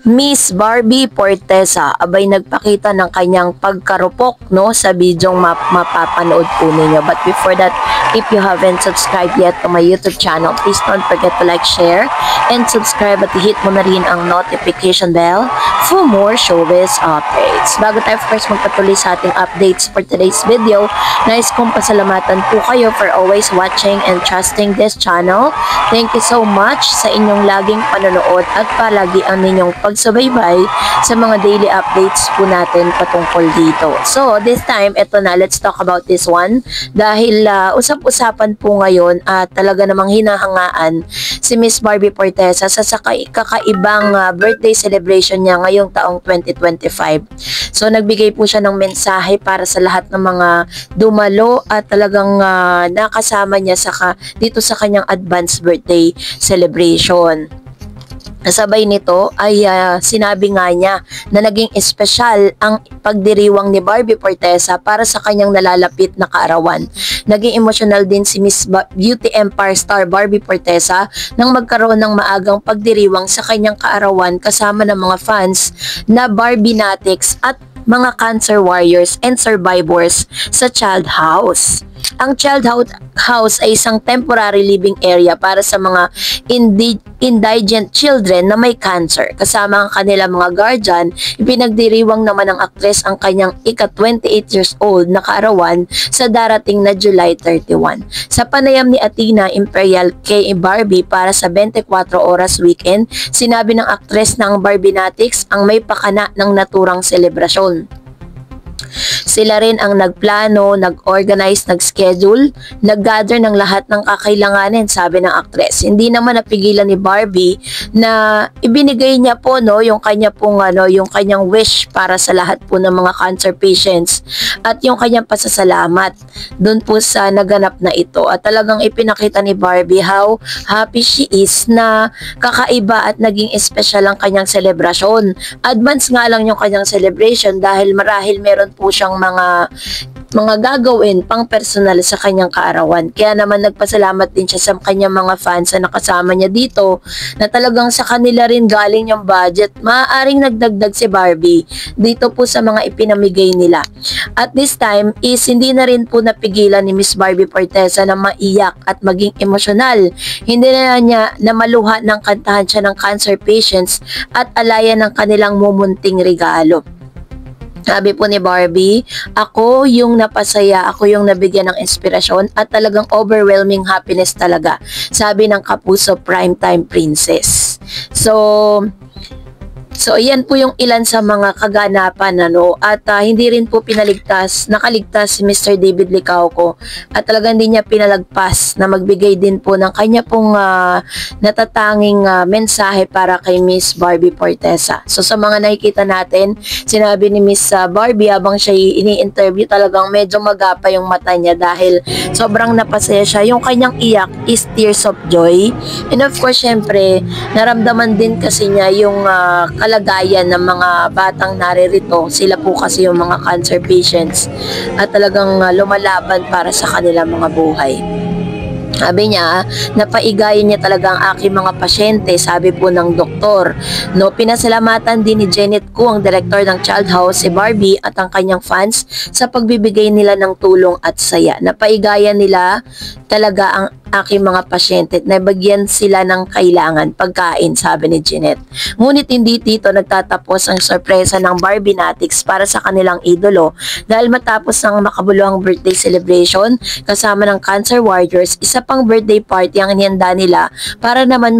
Miss Barbie Fortesa abay nagpakita ng kanyang pagkarupok no sa bidyong mapapanood po ninyo. But before that, if you haven't subscribed yet to my YouTube channel, please don't forget to like, share, and subscribe at hit mo na rin ang notification bell for more showbiz updates. Bago tayo first magpatuloy sa ating updates for today's video, nais kong pasalamatan po kayo for always watching and trusting this channel. Thank you so much sa inyong laging panonood at palagi ang ninyong pagsubaybay sa mga daily updates po natin patungkol dito. So, this time, eto na, let's talk about this one. Dahil usap-usapan po ngayon at talaga namang hinahangaan si Miss Barbie Fortesa sa kakaibang birthday celebration niya ngayong taong 2025. So, nagbigay po siya ng mensahe para sa lahat ng mga dumalo at talagang nakasama niya dito sa kanyang advanced birthday celebration. Kasabay nito ay sinabi nga niya na naging espesyal ang pagdiriwang ni Barbie Fortesa para sa kanyang nalalapit na kaarawan. Naging emotional din si Miss Beauty Empire star Barbie Fortesa nang magkaroon ng maagang pagdiriwang sa kanyang kaarawan kasama ng mga fans na Barbinatics at mga cancer warriors and survivors sa Child House. Ang Child House ay isang temporary living area para sa mga indigent children na may cancer. Kasama ang kanilang mga guardian, ipinagdiriwang naman ng aktres ang kanyang ika-28 years old na kaarawan sa darating na July 31. Sa panayam ni Athena Imperial kay Barbie para sa 24 oras weekend, sinabi ng aktres na ang Barbinatics ang may pakana ng naturang selebrasyon. Sila rin ang nagplano, nag-organize, nag-schedule, nag-gather ng lahat ng kakailanganin, sabi ng aktres. Hindi naman napigilan ni Barbie na ibinigay niya po yung kanya pong yung kanyang wish para sa lahat po ng mga cancer patients at yung kanyang pasasalamat doon po sa naganap na ito. At talagang ipinakita ni Barbie how happy she is na kakaiba at naging espesyal ang kanyang selebrasyon. Advance nga lang yung kanyang celebration dahil marahil meron po siyang mga gagawin pang personal sa kanyang kaarawan. Kaya naman nagpasalamat din siya sa kanyang mga fans na nakasama niya dito na talagang sa kanila rin galing yung budget. Maaaring nagdagdag si Barbie dito po sa mga ipinamigay nila. At this time is hindi na rin po napigilan ni Miss Barbie Fortesa na maiyak at maging emosyonal. Hindi na niya na maluha ng kantahan siya ng cancer patients at alayan ng kanilang mumunting regalo. Sabi po ni Barbie, ako yung napasaya, ako yung nabigyan ng inspirasyon at talagang overwhelming happiness talaga. Sabi ng Kapuso Primetime Princess. So, ayan po yung ilan sa mga kaganapan at hindi rin po nakaligtas si Mr. David Licauco at talagang hindi niya pinalagpas na magbigay din po ng kanya pong natatanging mensahe para kay Miss Barbie Fortesa. So, sa mga nakikita natin, sinabi ni Miss Barbie habang siya ini-interview talagang medyo magapa yung mata niya dahil sobrang napasaya siya. Yung kanyang iyak is tears of joy. And of course, syempre, naramdaman din kasi niya yung kalagayan ng mga batang naririto. Sila po kasi yung mga cancer patients at talagang lumalaban para sa kanilang mga buhay. Sabi niya, napaigayan niya talaga ang aking mga pasyente, sabi po ng doktor. Pinasalamatan din ni Janet Koo, ang director ng Child House, si Barbie at ang kanyang fans sa pagbibigay nila ng tulong at saya. Napaigayan nila talaga ang aking mga pasyente at nabagyan sila ng kailangan, pagkain, sabi ni Janet. Ngunit hindi dito nagtatapos ang sorpresa ng Barbinatics para sa kanilang idolo dahil matapos ng makabuluhang birthday celebration kasama ng cancer warriors, isa pang birthday party ang inihanda nila para naman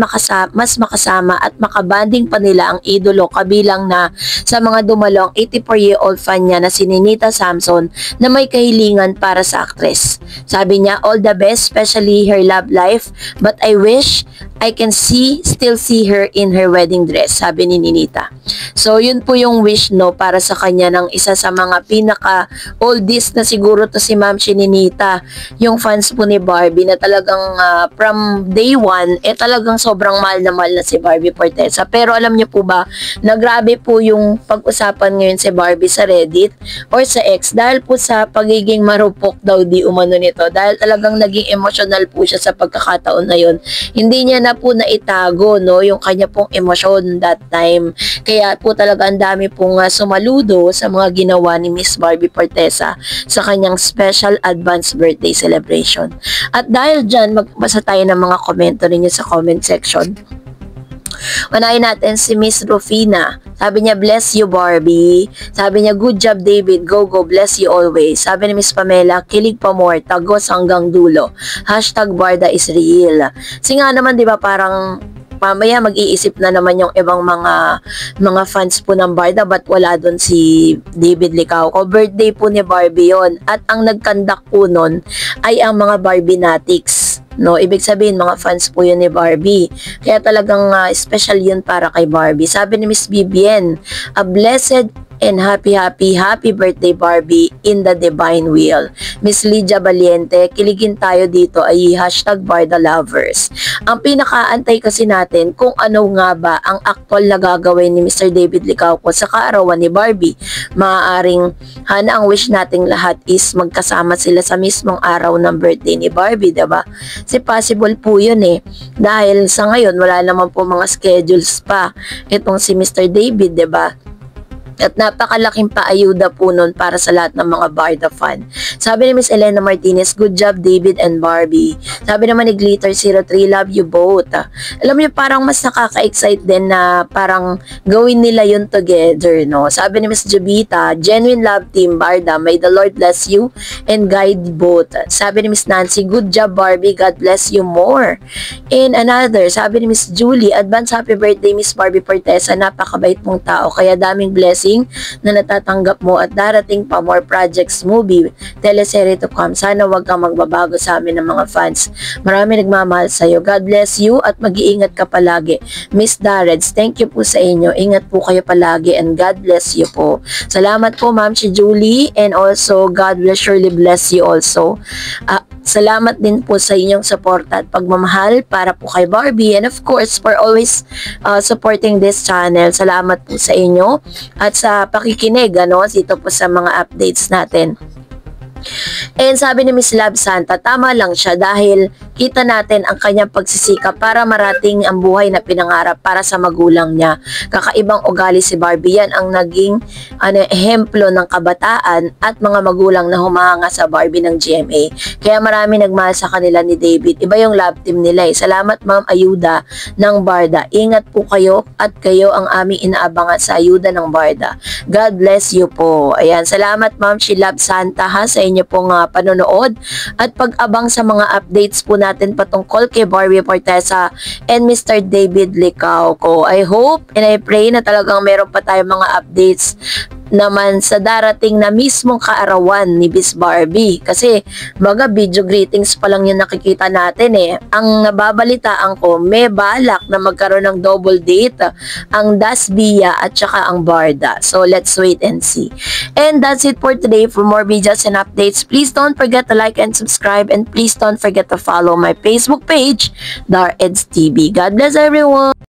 mas makasama at makabanding pa nila ang idolo kabilang na sa mga dumalong 84-year-old fan niya na si Ninita Samson na may kahilingan para sa aktres. Sabi niya, all the best, especially her love life, but I wish I can still see her in her wedding dress, sabi ni Ninita. So, yun po yung wish para sa kanya ng isa sa mga pinaka-oldest na siguro to si Ma'am Ninita, yung fans po ni Barbie na talagang from day one, talagang sobrang mahal na si Barbie Fortesa. Pero alam niyo po ba, na grabe po yung pag-usapan ngayon si Barbie sa Reddit or sa X dahil po sa pagiging marupok daw di umano nito, dahil talagang naging emotional po siya sa pagkakataon na yun. Hindi niya na po naitago, no, yung kanya pong emosyon that time. Kaya po talaga ang dami pong sumaludo sa mga ginawa ni Miss Barbie Fortesa sa kanyang special advance birthday celebration. At dahil dyan, magbasa tayo ng mga komento ninyo sa comment section. Unahin natin si Miss Rufina. Sabi niya, bless you Barbie. Sabi niya, good job David, go go, bless you always. Sabi ni Miss Pamela, kilig pa more, tagos hanggang dulo. Hashtag Barda is real. Kasi nga naman, di ba, parang mamaya mag-iisip na naman yung ibang mga fans po ng Barda, but wala doon si David Licauco. Birthday po ni Barbie yon. At ang nagkandak po nun ay ang mga Barbie-natics. No, ibig sabihin mga fans po yun ni Barbie. Kaya talagang special yun para kay Barbie. Sabi ni Miss Vivian, a blessed and happy birthday Barbie in the divine will. Miss Lydia Valiente, kiligin tayo dito ay hashtag Barda Lovers. Ang pinakaantay kasi natin kung ano nga ba ang actual na gagawin ni Mr. David Licauco sa kaarawan ni Barbie. Maaaring ang wish nating lahat is magkasama sila sa mismong araw ng birthday ni Barbie, diba? Kasi possible po yun dahil sa ngayon wala naman po mga schedules pa itong si Mr. David, diba? At napakalaking paayuda po nun para sa lahat ng mga Barda fan. Sabi ni Miss Elena Martinez, good job David and Barbie. Sabi naman ni Glitter03, love you both. Alam niyo, parang mas nakaka-excite din na parang gawin nila yun together, no? Sabi ni Miss Jubita, genuine love team Barda, may the Lord bless you and guide both. Sabi ni Miss Nancy, good job Barbie, God bless you more. And another, sabi ni Miss Julie, advance happy birthday Miss Barbie Fortesa, napakabait mong tao, kaya daming blessing na natatanggap mo at darating pa more projects, movie, teleserye to come. Sana wag kang magbabago sa amin ng mga fans. Marami nagmamahal sa'yo. God bless you at mag-iingat ka palagi. Miss Darreds, thank you po sa inyo. Ingat po kayo palagi and God bless you po. Salamat po Ma'am si Julie and also God will surely bless you also. Salamat din po sa inyong suporta at pagmamahal para po kay Barbie and of course for always supporting this channel. Salamat po sa inyo at sa pakikinig dito po sa mga updates natin. And sabi ni Miss Love Santa, tama lang siya dahil kita natin ang kanyang pagsisikap para marating ang buhay na pinangarap para sa magulang niya. Kakaibang ugali si Barbie, yan ang naging ehemplo ng kabataan at mga magulang na humahanga sa Barbie ng GMA. Kaya marami nagmahal sa kanila ni David. Iba yung love team nila Salamat Ma'am Ayuda ng Barda. Ingat po kayo at kayo ang aming inaabangan sa ayuda ng Barda. God bless you po. Ayan, salamat Ma'am si Love Santa sa inyo pong panonood at pag-abang sa mga updates po natin patungkol kay Barbie Fortesa and Mr. David Licauco. I hope and I pray na talagang meron pa tayong mga updates naman sa darating na mismong kaarawan ni Miss Barbie. Kasi mga video greetings pa lang yung nakikita natin Ang nababalitaan ko, may balak na magkaroon ng double date ang Dasbia at saka ang Barda. So let's wait and see. And that's it for today. For more videos and updates, please don't forget to like and subscribe and please don't forget to follow my Facebook page, Dareds TV. God bless everyone!